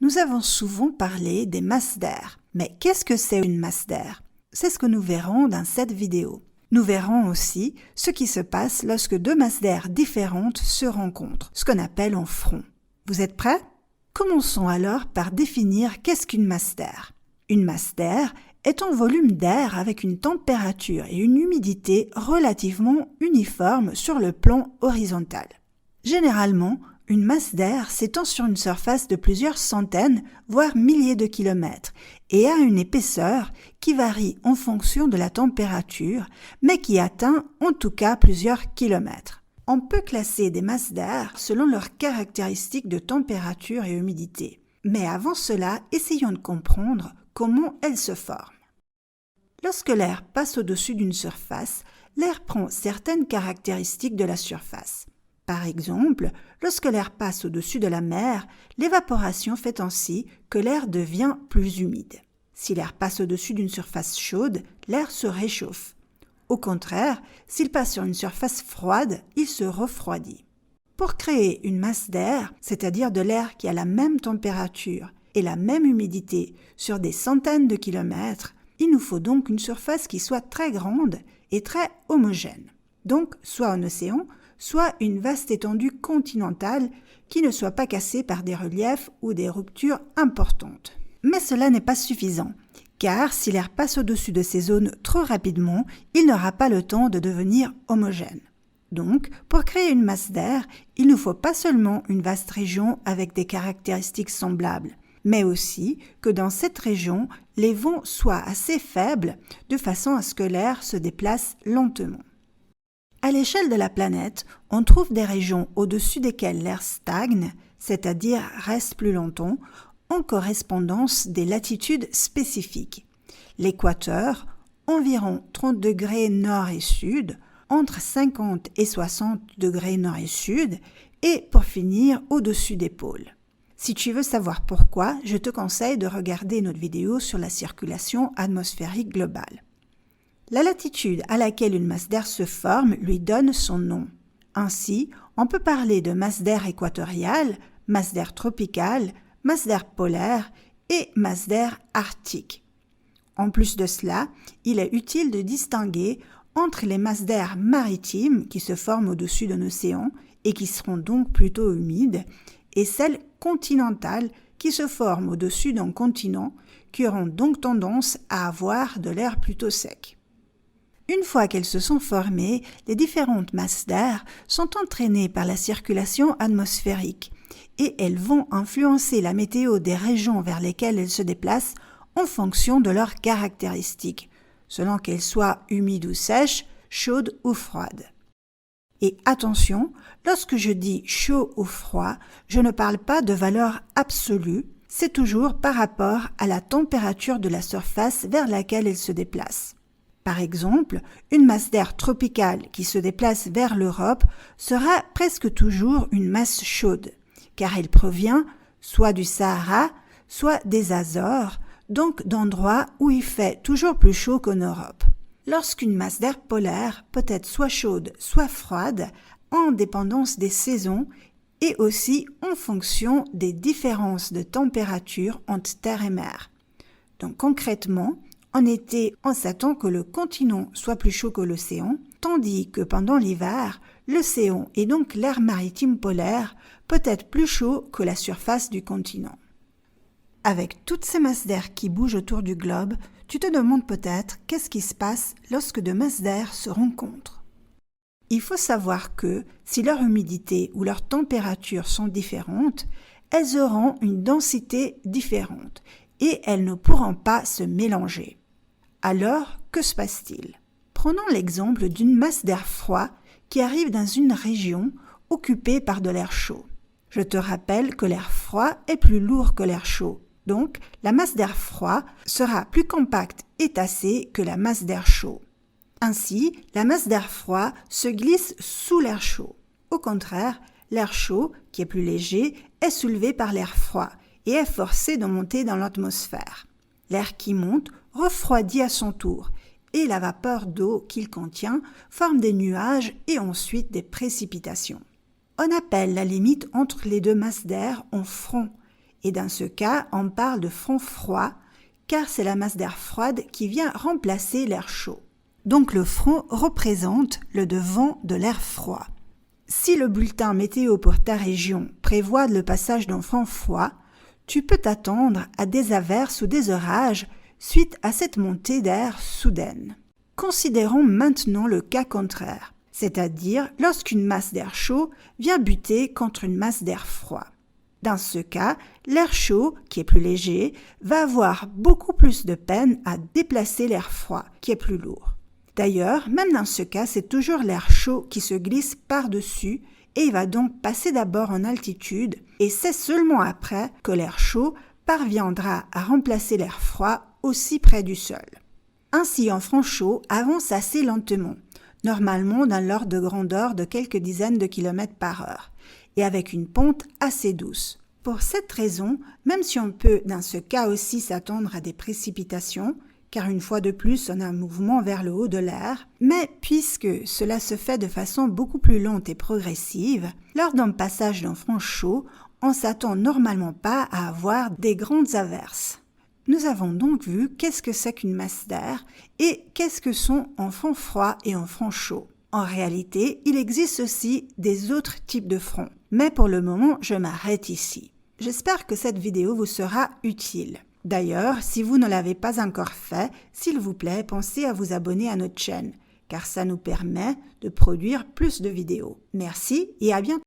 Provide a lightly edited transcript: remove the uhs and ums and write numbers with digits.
nous avons souvent parlé des masses d'air. Mais qu'est-ce que c'est une masse d'air? C'est ce que nous verrons dans cette vidéo. Nous verrons aussi ce qui se passe lorsque deux masses d'air différentes se rencontrent, ce qu'on appelle un front. Vous êtes prêts? Commençons alors par définir qu'est-ce qu'une masse d'air. Une masse d'air est un volume d'air avec une température et une humidité relativement uniformes sur le plan horizontal. Généralement, une masse d'air s'étend sur une surface de plusieurs centaines, voire milliers de kilomètres, et a une épaisseur qui varie en fonction de la température, mais qui atteint en tout cas plusieurs kilomètres. On peut classer des masses d'air selon leurs caractéristiques de température et humidité. Mais avant cela, essayons de comprendre comment elles se forment. Lorsque l'air passe au-dessus d'une surface, l'air prend certaines caractéristiques de la surface. Par exemple, lorsque l'air passe au-dessus de la mer, l'évaporation fait ainsi que l'air devient plus humide. Si l'air passe au-dessus d'une surface chaude, l'air se réchauffe. Au contraire, s'il passe sur une surface froide, il se refroidit. Pour créer une masse d'air, c'est-à-dire de l'air qui a la même température et la même humidité sur des centaines de kilomètres, il nous faut donc une surface qui soit très grande et très homogène. Donc, soit un océan, soit une vaste étendue continentale qui ne soit pas cassée par des reliefs ou des ruptures importantes. Mais cela n'est pas suffisant, car si l'air passe au-dessus de ces zones trop rapidement, il n'aura pas le temps de devenir homogène. Donc, pour créer une masse d'air, il ne faut pas seulement une vaste région avec des caractéristiques semblables, mais aussi que dans cette région, les vents soient assez faibles de façon à ce que l'air se déplace lentement. À l'échelle de la planète, on trouve des régions au-dessus desquelles l'air stagne, c'est-à-dire reste plus longtemps, en correspondance des latitudes spécifiques. L'équateur, environ 30 degrés nord et sud, entre 50 et 60 degrés nord et sud, et pour finir au-dessus des pôles. Si tu veux savoir pourquoi, je te conseille de regarder notre vidéo sur la circulation atmosphérique globale. La latitude à laquelle une masse d'air se forme lui donne son nom. Ainsi, on peut parler de masse d'air équatoriale, masse d'air tropicale, masse d'air polaire et masse d'air arctique. En plus de cela, il est utile de distinguer entre les masses d'air maritimes qui se forment au-dessus d'un océan et qui seront donc plutôt humides, et celles continentales qui se forment au-dessus d'un continent qui auront donc tendance à avoir de l'air plutôt sec. Une fois qu'elles se sont formées, les différentes masses d'air sont entraînées par la circulation atmosphérique et elles vont influencer la météo des régions vers lesquelles elles se déplacent en fonction de leurs caractéristiques, selon qu'elles soient humides ou sèches, chaudes ou froides. Et attention, lorsque je dis chaud ou froid, je ne parle pas de valeur absolue, c'est toujours par rapport à la température de la surface vers laquelle elle se déplace. Par exemple, une masse d'air tropicale qui se déplace vers l'Europe sera presque toujours une masse chaude, car elle provient soit du Sahara, soit des Azores, donc d'endroits où il fait toujours plus chaud qu'en Europe. Lorsqu'une masse d'air polaire peut être soit chaude, soit froide, en dépendance des saisons et aussi en fonction des différences de température entre terre et mer. Donc concrètement, en été, on s'attend que le continent soit plus chaud que l'océan, tandis que pendant l'hiver, l'océan et donc l'air maritime polaire peut être plus chaud que la surface du continent. Avec toutes ces masses d'air qui bougent autour du globe, tu te demandes peut-être qu'est-ce qui se passe lorsque deux masses d'air se rencontrent. Il faut savoir que, si leur humidité ou leur température sont différentes, elles auront une densité différente et elles ne pourront pas se mélanger. Alors, que se passe-t-il? Prenons l'exemple d'une masse d'air froid qui arrive dans une région occupée par de l'air chaud. Je te rappelle que l'air froid est plus lourd que l'air chaud. Donc, la masse d'air froid sera plus compacte et tassée que la masse d'air chaud. Ainsi, la masse d'air froid se glisse sous l'air chaud. Au contraire, l'air chaud, qui est plus léger, est soulevé par l'air froid et est forcé de monter dans l'atmosphère. L'air qui monte refroidit à son tour et la vapeur d'eau qu'il contient forme des nuages et ensuite des précipitations. On appelle la limite entre les deux masses d'air un front Et dans ce cas, on parle de front froid, car c'est la masse d'air froide qui vient remplacer l'air chaud. Donc le front représente le devant de l'air froid. Si le bulletin météo pour ta région prévoit le passage d'un front froid, tu peux t'attendre à des averses ou des orages suite à cette montée d'air soudaine. Considérons maintenant le cas contraire, c'est-à-dire lorsqu'une masse d'air chaud vient buter contre une masse d'air froid. Dans ce cas, l'air chaud, qui est plus léger, va avoir beaucoup plus de peine à déplacer l'air froid, qui est plus lourd. D'ailleurs, même dans ce cas, c'est toujours l'air chaud qui se glisse par-dessus et il va donc passer d'abord en altitude et c'est seulement après que l'air chaud parviendra à remplacer l'air froid aussi près du sol. Ainsi, un front chaud avance assez lentement, normalement dans l'ordre de grandeur de quelques dizaines de kilomètres par heure, et avec une pente assez douce. Pour cette raison, même si on peut dans ce cas aussi s'attendre à des précipitations, car une fois de plus on a un mouvement vers le haut de l'air, mais puisque cela se fait de façon beaucoup plus lente et progressive, lors d'un passage d'un front chaud, on s'attend normalement pas à avoir des grandes averses. Nous avons donc vu qu'est-ce que c'est qu'une masse d'air et qu'est-ce que sont un front froid et un front chaud. En réalité, il existe aussi des autres types de fronts, mais pour le moment, je m'arrête ici. J'espère que cette vidéo vous sera utile. D'ailleurs, si vous ne l'avez pas encore fait, s'il vous plaît, pensez à vous abonner à notre chaîne, car ça nous permet de produire plus de vidéos. Merci et à bientôt.